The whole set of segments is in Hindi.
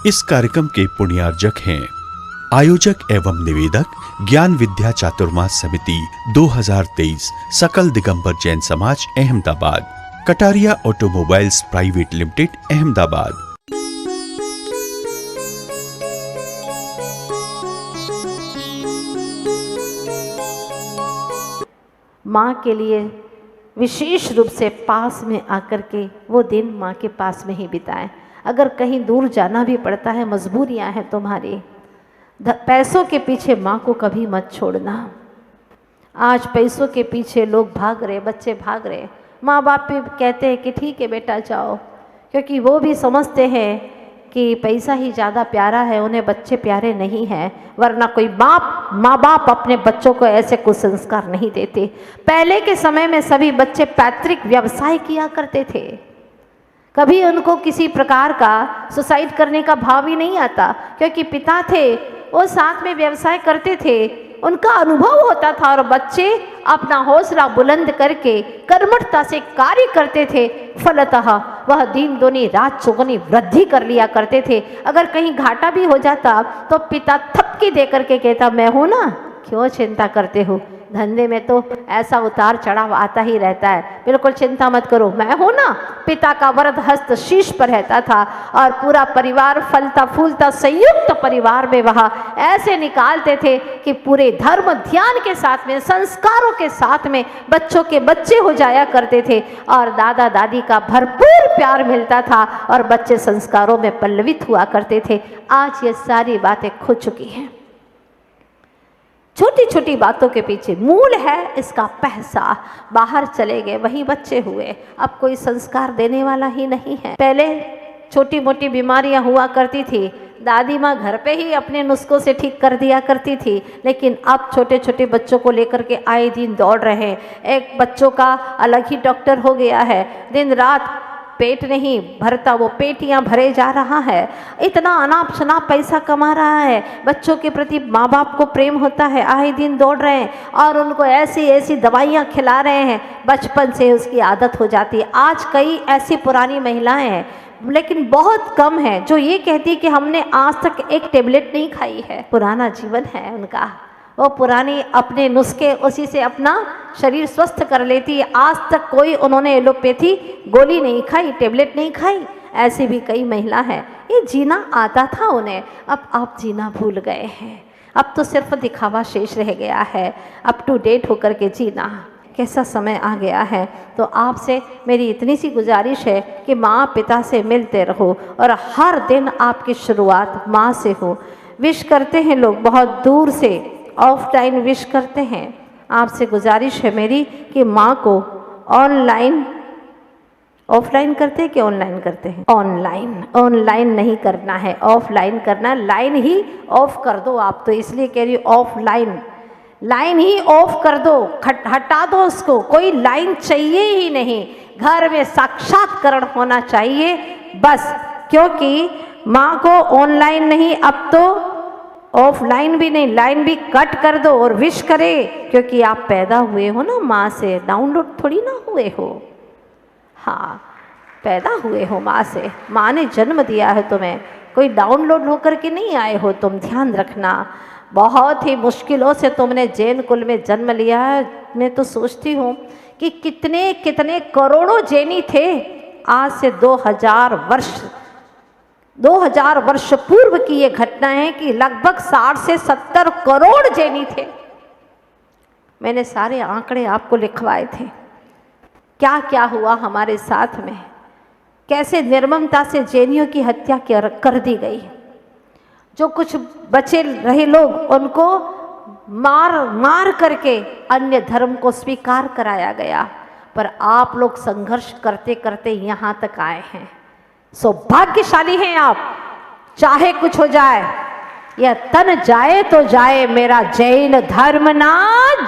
इस कार्यक्रम के पुण्यार्जक हैं आयोजक एवं निवेदक ज्ञान विद्या चातुर्मास समिति 2023 सकल दिगंबर जैन समाज Ahmedabad, Kataria automobiles private limited Ahmedabad. माँ के लिए विशेष रूप से पास में आकर के वो दिन माँ के पास में ही बिताएं। अगर कहीं दूर जाना भी पड़ता है, मजबूरियाँ हैं तुम्हारी, पैसों के पीछे माँ को कभी मत छोड़ना। आज पैसों के पीछे लोग भाग रहे, बच्चे भाग रहे, माँ बाप भी कहते हैं कि ठीक है बेटा जाओ, क्योंकि वो भी समझते हैं कि पैसा ही ज़्यादा प्यारा है, उन्हें बच्चे प्यारे नहीं हैं। वरना कोई माँ बाप अपने बच्चों को ऐसे कुसंस्कार नहीं देते। पहले के समय में सभी बच्चे पैतृक व्यवसाय किया करते थे, कभी उनको किसी प्रकार का सुसाइड करने का भाव ही नहीं आता, क्योंकि पिता थे वो साथ में व्यवसाय करते थे, उनका अनुभव होता था और बच्चे अपना हौसला बुलंद करके कर्मठता से कार्य करते थे। फलतः वह दिन दूनी रात चौगुनी वृद्धि कर लिया करते थे। अगर कहीं घाटा भी हो जाता तो पिता थपकी दे करके कहता, मैं हूँ ना, क्यों चिंता करते हो, धंधे में तो ऐसा उतार चढ़ाव आता ही रहता है, बिल्कुल चिंता मत करो, मैं हूँ ना। पिता का वरद हस्त शीश पर रहता था और पूरा परिवार फलता फूलता संयुक्त परिवार में वह ऐसे निकालते थे कि पूरे धर्म ध्यान के साथ में, संस्कारों के साथ में बच्चों के बच्चे हो जाया करते थे और दादा दादी का भरपूर प्यार मिलता था और बच्चे संस्कारों में पल्लवित हुआ करते थे। आज ये सारी बातें खो चुकी हैं। छोटी छोटी बातों के पीछे मूल है इसका पैसा। बाहर चले गए, वहीं बच्चे हुए, अब कोई संस्कार देने वाला ही नहीं है। पहले छोटी मोटी बीमारियां हुआ करती थी, दादी माँ घर पे ही अपने नुस्खों से ठीक कर दिया करती थी, लेकिन अब छोटे छोटे बच्चों को लेकर के आए दिन दौड़ रहे हैं। एक बच्चों का अलग ही डॉक्टर हो गया है, दिन रात पेट नहीं भरता, वो पेटियां भरे जा रहा है, इतना अनाप शनाप पैसा कमा रहा है। बच्चों के प्रति माँ बाप को प्रेम होता है, आए दिन दौड़ रहे हैं और उनको ऐसी ऐसी दवाइयाँ खिला रहे हैं, बचपन से उसकी आदत हो जाती है। आज कई ऐसी पुरानी महिलाएं हैं, लेकिन बहुत कम है, जो ये कहती कि हमने आज तक एक टेबलेट नहीं खाई है। पुराना जीवन है उनका, वो पुरानी अपने नुस्खे उसी से अपना शरीर स्वस्थ कर लेती है। आज तक कोई उन्होंने एलोपैथी गोली नहीं खाई, टेबलेट नहीं खाई। ऐसी भी कई महिला हैं, ये जीना आता था उन्हें, अब आप जीना भूल गए हैं। अब तो सिर्फ दिखावा शेष रह गया है, अप टू डेट होकर के जीना। कैसा समय आ गया है। तो आपसे मेरी इतनी सी गुजारिश है कि माँ पिता से मिलते रहो और हर दिन आपकी शुरुआत माँ से हो। विश करते हैं लोग बहुत दूर से, ऑफलाइन विश करते हैं। आपसे गुजारिश है मेरी कि माँ को ऑफलाइन करते हैं कि ऑनलाइन करते हैं? ऑनलाइन नहीं करना है, ऑफलाइन करना। लाइन ही ऑफ कर दो आप, तो इसलिए कह रही हूँ ऑफलाइन, लाइन ही ऑफ कर दो, हटा दो उसको, कोई लाइन चाहिए ही नहीं। घर में साक्षात्करण होना चाहिए बस, क्योंकि माँ को ऑनलाइन नहीं, अब तो ऑफलाइन भी नहीं, लाइन भी कट कर दो और विश करे, क्योंकि आप पैदा हुए हो ना माँ से, डाउनलोड थोड़ी ना हुए हो। हाँ, पैदा हुए हो माँ से, माँ ने जन्म दिया है तुम्हें, कोई डाउनलोड होकर के नहीं आए हो तुम, ध्यान रखना। बहुत ही मुश्किलों से तुमने जैन कुल में जन्म लिया है। मैं तो सोचती हूँ कि कितने कितने करोड़ों जैनी थे। आज से 2000 वर्ष पूर्व की ये घटना है कि लगभग 60 से 70 करोड़ जैनी थे। मैंने सारे आंकड़े आपको लिखवाए थे, क्या क्या हुआ हमारे साथ में, कैसे निर्ममता से जैनियों की हत्या कर दी गई। जो कुछ बचे रहे लोग, उनको मार करके अन्य धर्म को स्वीकार कराया गया। पर आप लोग संघर्ष करते करते यहाँ तक आए हैं, सौभाग्यशाली हैं आप। चाहे कुछ हो जाए, यह तन जाए तो जाए, मेरा जैन धर्म ना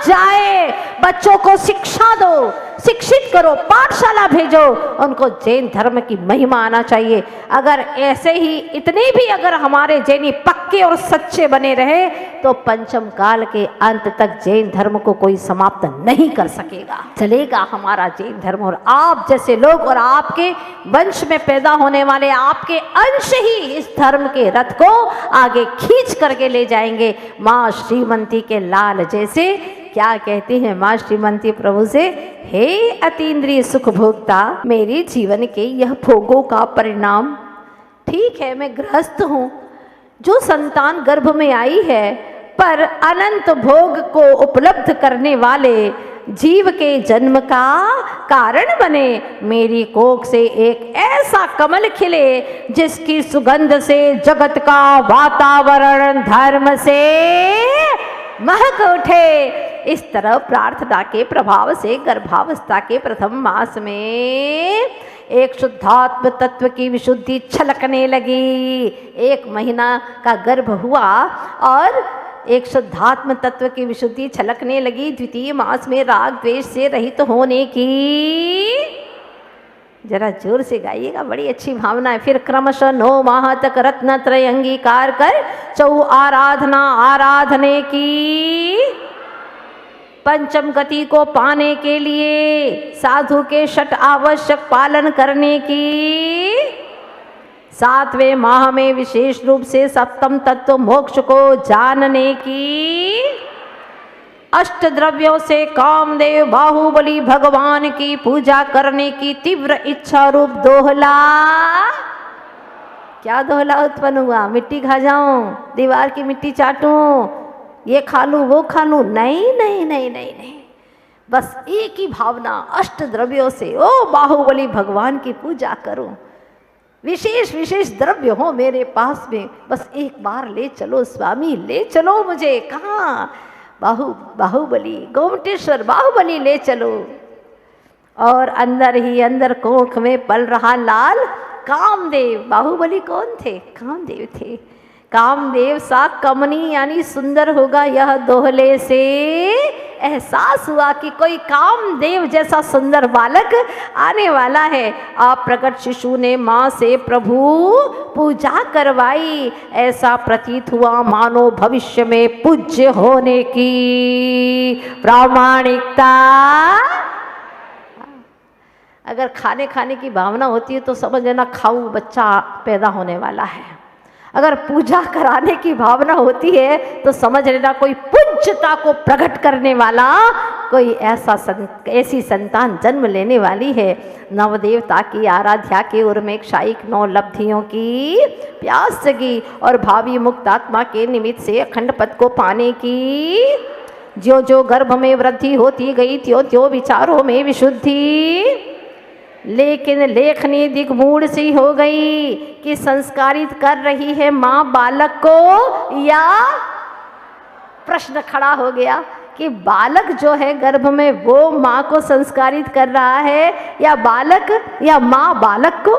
जाए। बच्चों को शिक्षा दो, शिक्षित करो, पाठशाला भेजो, उनको जैन धर्म की महिमा आना चाहिए। अगर ऐसे ही इतने भी अगर हमारे जैनी पक्के और सच्चे बने रहे तो पंचम काल के अंत तक जैन धर्म को कोई समाप्त नहीं कर सकेगा, चलेगा हमारा जैन धर्म। और आप जैसे लोग और आपके वंश में पैदा होने वाले आपके अंश ही इस धर्म के रथ को आगे खींच करके ले जाएंगे। माँ श्रीमती के लाल जैसे क्या कहती है माँ श्रीमती प्रभु से, हे अतीन्द्रिय सुख भोक्ता, मेरे जीवन के यह भोगों का परिणाम, ठीक है मैं गृहस्थ हूँ, जो संतान गर्भ में आई है, पर अनंत भोग को उपलब्ध करने वाले जीव के जन्म का कारण बने। मेरी कोख से एक ऐसा कमल खिले जिसकी सुगंध से जगत का वातावरण धर्म से महक उठे। इस तरह प्रार्थना के प्रभाव से गर्भावस्था के प्रथम मास में एक शुद्धात्म तत्व की विशुद्धि छलकने लगी। 1 महीना का गर्भ हुआ और एक शुद्धात्म तत्व की विशुद्धि छलकने लगी। द्वितीय मास में राग द्वेष से रहित होने की, जरा जोर से गाइएगा, बड़ी अच्छी भावना है। फिर क्रमशः 9 माह तक रत्न त्रय अंगीकार कर चौ आराधना आराधने की, पंचम गति को पाने के लिए साधु के 6 आवश्यक पालन करने की, 7वें माह में विशेष रूप से सप्तम तत्व मोक्ष को जानने की, अष्ट द्रव्यों से कामदेव बाहुबली भगवान की पूजा करने की तीव्र इच्छा रूप दोहला। क्या दोहला उत्पन्न हुआ? मिट्टी खा जाऊं, दीवार की मिट्टी चाटूं, ये खा लूं वो खा लूं? नहीं नहीं नहीं नहीं नहीं, बस एक ही भावना, अष्ट द्रव्यों से ओ बाहुबली भगवान की पूजा करूं, विशेष विशेष द्रव्य हो मेरे पास में, बस एक बार ले चलो स्वामी, ले चलो मुझे। कहाँ? बाहुबली गोमटेश्वर बाहुबली ले चलो। और अंदर ही अंदर कोख में पल रहा लाल कामदेव। बाहुबली कौन थे? कामदेव थे। कामदेव सा कमनी यानी सुंदर होगा, यह दोहले से एहसास हुआ कि कोई कामदेव जैसा सुंदर बालक आने वाला है। आप प्रकट शिशु ने माँ से प्रभु पूजा करवाई, ऐसा प्रतीत हुआ मानो भविष्य में पूज्य होने की प्रामाणिकता। अगर खाने की भावना होती है तो समझ लेना खाऊ बच्चा पैदा होने वाला है। अगर पूजा कराने की भावना होती है तो समझ लेना कोई पूज्यता को प्रकट करने वाला कोई ऐसी संतान जन्म लेने वाली है। नवदेवता की आराध्या के उर में क्षायिक 9 लब्धियों की प्यास जगी और भावी मुक्त आत्मा के निमित्त से अखंड पद को पाने की ज्यों ज्यों गर्भ में वृद्धि होती गई त्यों त्यों विचारों में विशुद्धि। लेकिन लेखनी दिग्मूढ़ सी हो गई कि संस्कारित कर रही है माँ बालक को, या प्रश्न खड़ा हो गया कि बालक जो है गर्भ में वो माँ को संस्कारित कर रहा है या बालक या माँ बालक को।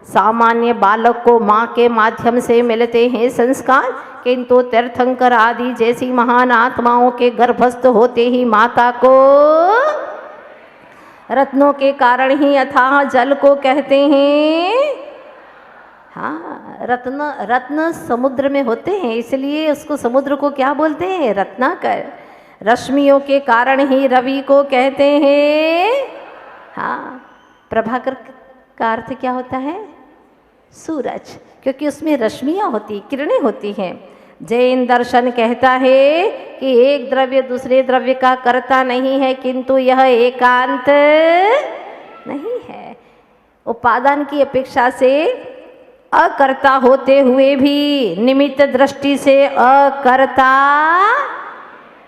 सामान्य बालक को माँ के माध्यम से मिलते हैं संस्कार, किंतु तीर्थंकर आदि जैसी महान आत्माओं के गर्भस्थ होते ही माता को रत्नों के कारण ही अथाह जल को कहते हैं। हाँ, रत्न समुद्र में होते हैं, इसलिए उसको समुद्र को क्या बोलते हैं? रत्नाकर। रश्मियों के कारण ही रवि को कहते हैं। हाँ, प्रभाकर का अर्थ क्या होता है? सूरज, क्योंकि उसमें रश्मियाँ होती, किरणें होती हैं। जैन दर्शन कहता है कि एक द्रव्य दूसरे द्रव्य का कर्ता नहीं है, किंतु यह एकांत नहीं है। उपादान की अपेक्षा से अकर्ता होते हुए भी निमित्त दृष्टि से अकर्ता,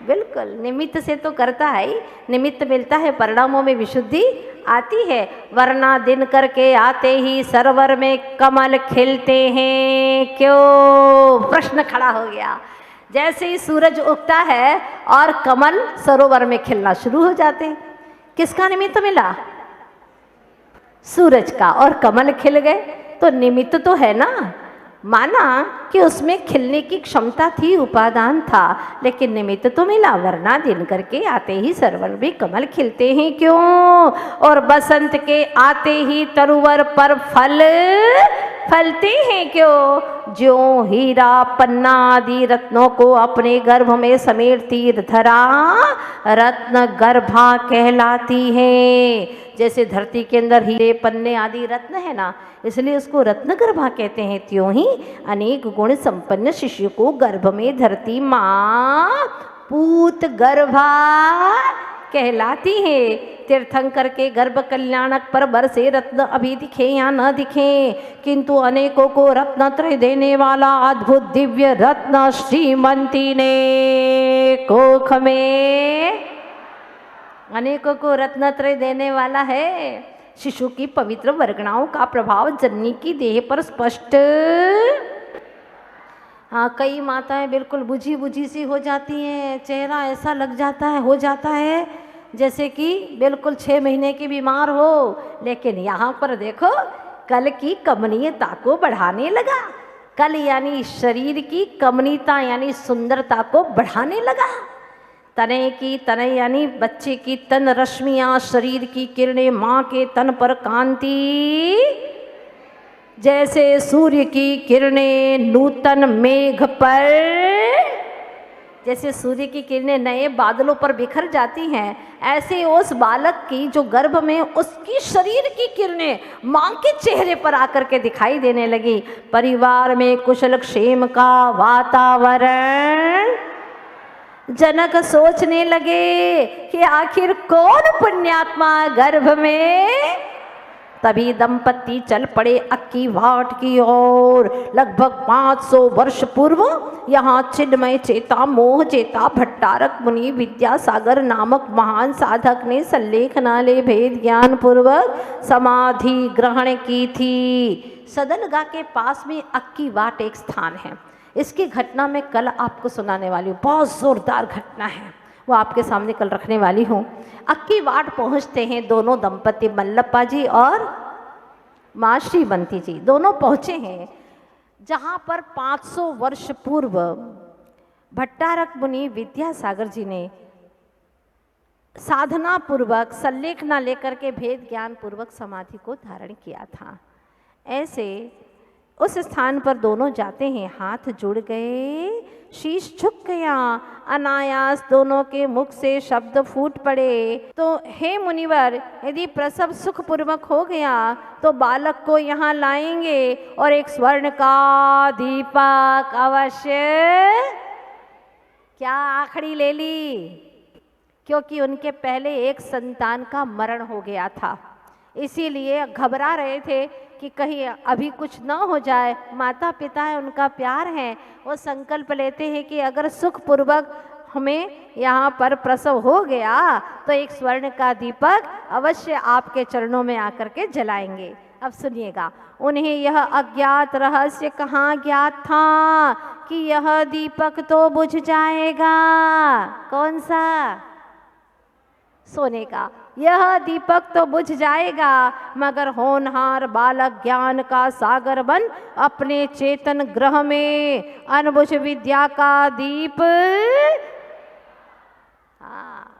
बिल्कुल निमित्त से तो करता है, निमित्त मिलता है, परिणामों में विशुद्धि आती है। वरना दिन करके आते ही सरोवर में कमल खिलते हैं क्यों? प्रश्न खड़ा हो गया। जैसे ही सूरज उगता है और कमल सरोवर में खिलना शुरू हो जाते हैं, किसका निमित्त मिला? सूरज का। और कमल खिल गए तो निमित्त तो है ना, माना कि उसमें खिलने की क्षमता थी, उपादान था, लेकिन निमित्त तो मिला, वरना दिन करके आते ही सरवल भी कमल खिलते हैं क्यों, और बसंत के आते ही तरुवर पर फल फलते हैं क्यों। ज्यों हीरा पन्ना आदि रत्नों को अपने गर्भ में समेटती धरा रत्न गर्भा कहलाती है। जैसे धरती के अंदर हीरे पन्ने आदि रत्न है ना, इसलिए उसको रत्न गर्भा कहते हैं। त्यों ही अनेक गुण संपन्न शिशु को गर्भ में धरती माँ पूत गर्भा कहलाती है। तीर्थंकर के गर्भ कल्याणक पर बरसे रत्न अभी दिखे या न दिखे, किंतु अनेकों को रत्नत्रय देने वाला अद्भुत दिव्य रत्न श्रीमंती ने कोख में अनेकों को रत्नत्रय देने वाला है। शिशु की पवित्र वर्गणाओं का प्रभाव जननी की देह पर स्पष्ट। हाँ, कई माताएं बिल्कुल बुझी बुझी सी हो जाती हैं, चेहरा ऐसा लग जाता है, हो जाता है जैसे कि बिल्कुल 6 महीने की बीमार हो। लेकिन यहाँ पर देखो, कल की कमनीयता को बढ़ाने लगा। कल यानी शरीर की कमनीयता यानी सुंदरता को बढ़ाने लगा। तने की तने यानी बच्चे की तन रश्मियाँ, शरीर की किरणें, माँ के तन पर कांति, जैसे सूर्य की किरणें नूतन मेघ पर, जैसे सूर्य की किरणें नए बादलों पर बिखर जाती हैं, ऐसे उस बालक की जो गर्भ में उसकी शरीर की किरणें माँ के चेहरे पर आकर के दिखाई देने लगी। परिवार में कुशल क्षेम का वातावरण। जनक सोचने लगे कि आखिर कौन पुण्यात्मा गर्भ में। तभी दंपति चल पड़े अक्की वाट की ओर। लगभग 500 वर्ष पूर्व यहाँ चिन्मय चेता मोह चेता भट्टारक मुनि विद्यासागर नामक महान साधक ने सल्लेखनालय भेद ज्ञान पूर्वक समाधि ग्रहण की थी। सदनगा के पास में अक्की वाट एक स्थान है। इसकी घटना मैं कल आपको सुनाने वाली हूँ, बहुत ज़ोरदार घटना है, वो आपके सामने कल रखने वाली हूँ। अक्की वाट पहुँचते हैं दोनों दंपति, मल्लप्पा जी और माँ श्रीमंती जी, दोनों पहुँचे हैं जहाँ पर 500 वर्ष पूर्व भट्टारक मुनि विद्यासागर जी ने साधना पूर्वक सल्लेखना लेकर के भेद ज्ञान पूर्वक समाधि को धारण किया था। ऐसे उस स्थान पर दोनों जाते हैं, हाथ जुड़ गए, शीश झुक गया, अनायास दोनों के मुख से शब्द फूट पड़े। तो हे मुनिवर, यदि प्रसव सुखपूर्वक हो गया तो बालक को यहाँ लाएंगे और एक स्वर्ण का दीपक अवश्य। क्या आखड़ी ले ली, क्योंकि उनके पहले एक संतान का मरण हो गया था, इसीलिए घबरा रहे थे कि कहीं अभी कुछ न हो जाए। माता पिता है, उनका प्यार है, वो संकल्प लेते हैं कि अगर सुखपूर्वक हमें यहाँ पर प्रसव हो गया तो एक स्वर्ण का दीपक अवश्य आपके चरणों में आकर के जलाएंगे। अब सुनिएगा, उन्हें यह अज्ञात रहस्य कहाँ ज्ञात था कि यह दीपक तो बुझ जाएगा। कौन सा? सोने का। यह दीपक तो बुझ जाएगा, मगर होनहार बालक ज्ञान का सागर बन अपने चेतन ग्रह में अनबुझ विद्या का दीप,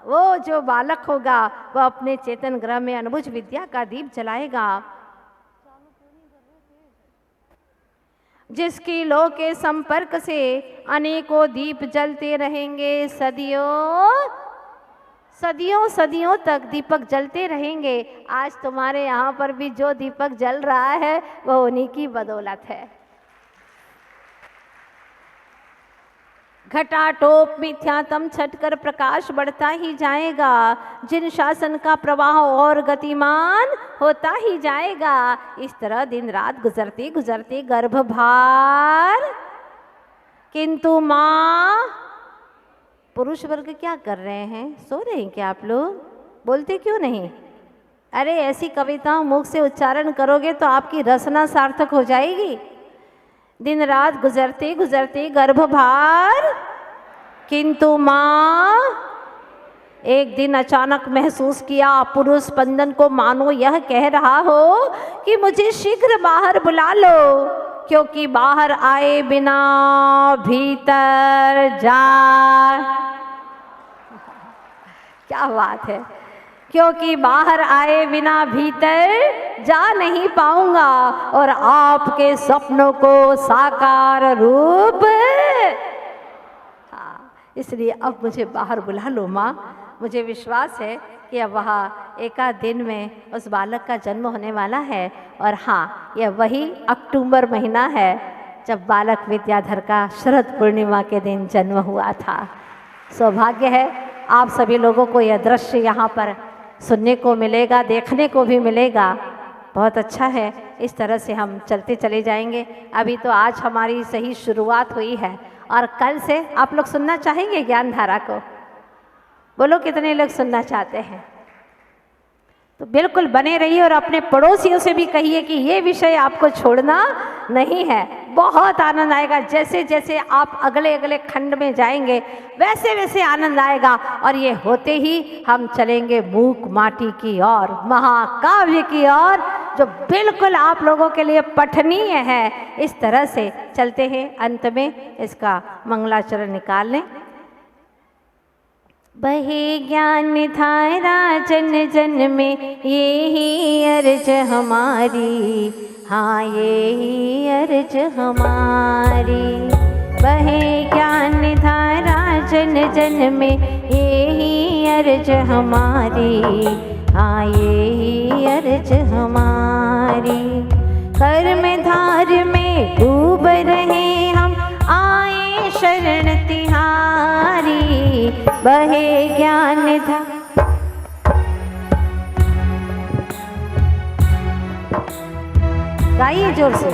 वो जो बालक होगा वह अपने चेतन ग्रह में अनबुझ विद्या का दीप जलाएगा। जिसकी लो के संपर्क से अनेकों दीप जलते रहेंगे, सदियों सदियों तक दीपक जलते रहेंगे। आज तुम्हारे यहाँ पर भी जो दीपक जल रहा है वो उन्हीं की बदौलत है। घटाटोप मिथ्यात्म छटकर प्रकाश बढ़ता ही जाएगा, जिन शासन का प्रवाह और गतिमान होता ही जाएगा। इस तरह दिन रात गुजरते गुजरते गर्भभार, किंतु माँ। पुरुष वर्ग क्या कर रहे हैं? सो रहे हैं क्या आप लोग? बोलते क्यों नहीं? अरे ऐसी कविताओं मुख से उच्चारण करोगे तो आपकी रचना सार्थक हो जाएगी। दिन रात गुजरते गुजरते गर्भभार, किंतु माँ। एक दिन अचानक महसूस किया पुरुष स्पंदन को, मानो यह कह रहा हो कि मुझे शीघ्र बाहर बुला लो। क्योंकि बाहर आए बिना भीतर जा। क्या बात है, क्योंकि बाहर आए बिना भीतर जा नहीं पाऊंगा और आपके सपनों को साकार रूप। हाँ, इसलिए अब मुझे बाहर बुला लो माँ। मुझे विश्वास है कि अब वहाँ एकाध दिन में उस बालक का जन्म होने वाला है। और हाँ, यह वही अक्टूबर महीना है जब बालक विद्याधर का शरद पूर्णिमा के दिन जन्म हुआ था। सौभाग्य है आप सभी लोगों को यह दृश्य यहाँ पर सुनने को मिलेगा, देखने को भी मिलेगा। बहुत अच्छा है, इस तरह से हम चलते चले जाएंगे। अभी तो आज हमारी सही शुरुआत हुई है और कल से आप लोग सुनना चाहेंगे ज्ञान धारा को? बोलो कितने लोग सुनना चाहते हैं? तो बिल्कुल बने रहिए और अपने पड़ोसियों से भी कहिए कि ये विषय आपको छोड़ना नहीं है। बहुत आनंद आएगा। जैसे जैसे आप अगले अगले खंड में जाएंगे वैसे वैसे आनंद आएगा। और ये होते ही हम चलेंगे मूक माटी की ओर, महाकाव्य की ओर, जो बिल्कुल आप लोगों के लिए पठनीय है। इस तरह से चलते हैं। अंत में इसका मंगलाचरण निकाल लें। बहे ज्ञान धारा जन जन में, ये ही अर्ज हमारी, हाँ ये ही अर्ज हमारी। बहे ज्ञान धारा जन जन में, ये ही अर्ज हमारी, हाँ ये ही अर्ज हमारी। कर्म धार में डूब रहे हम, आए शरण तिहारी। बहे ज्ञान धारा, गाइए जोर से।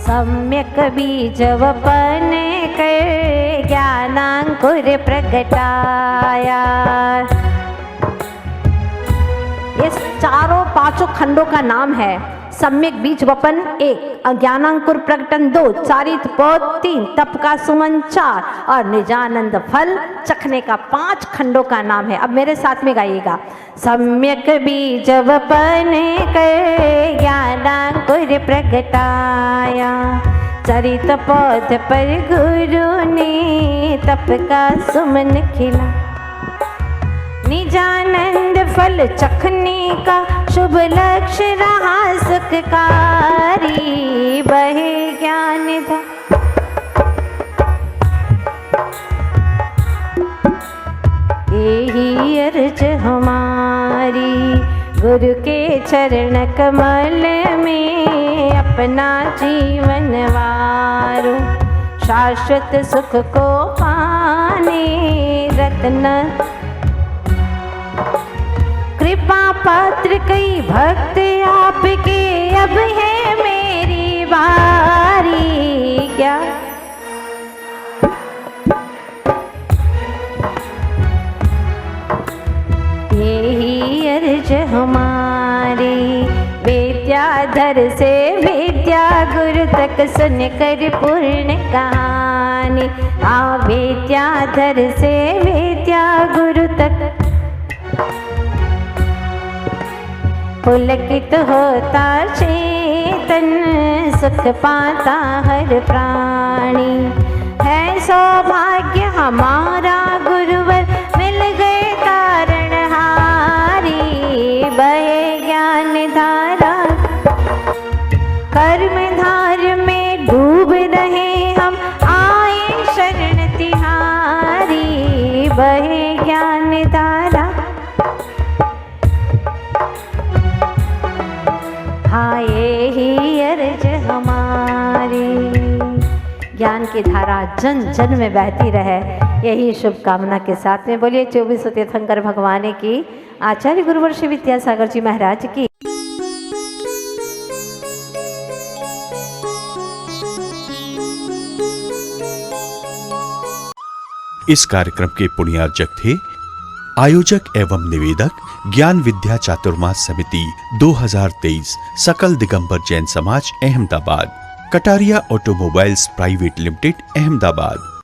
सम्यक बीज वपन कर, ज्ञानांकुर प्रगटाया। ये चारों पांचों खंडों का नाम है। सम्यक बीज वपन 1, अज्ञानांकुर प्रकटन 2, चारित पौध 3, तप का सुमन 4 और निजानंद फल चखने का 5 खंडों का नाम है। अब मेरे साथ में गाइएगा। सम्यक बीज वपन कर, ज्ञानांकुर प्रगटाया। चरित पौध पर गुरु ने, तप का सुमन खिला। निजानंद फल चखने का शुभ लक्ष्य रहा सुखकारी। बहे ज्ञान धारा, यही अर्ज हमारी। गुरु के चरण कमल में अपना जीवन वारो। शाश्वत सुख को पाने रत्न कृपा पात्र कई भक्त आपके, अब है मेरी बारी। क्या यही अर्ज हमारी। विद्याधर से विद्या गुरु तक सुनकर पूर्ण कहानी। हाँ, विद्याधर से विद्या गुरु तक पुलकित होता चेतन, सुख पाता हर प्राणी। है सौभाग्य हमारा गुरुवर, मिल गए तारणहारी। बहे ज्ञान धारा, कर्म धार में डूब रहे हम, आए शरण तिहारी। बहे ज्ञान धारा, हाँ ये ही अर्ज हमारी। ज्ञान की धारा जन जन में बहती रहे, यही शुभकामना के साथ में बोलिए 24 तीर्थंकर भगवान की, आचार्य गुरुवर श्री विद्यासागर जी महाराज की। इस कार्यक्रम के पुण्यार्जक थे आयोजक एवं निवेदक ज्ञान विद्या चातुर्मास समिति 2023 सकल दिगंबर जैन समाज Ahmedabad, Kataria automobiles private limited Ahmedabad.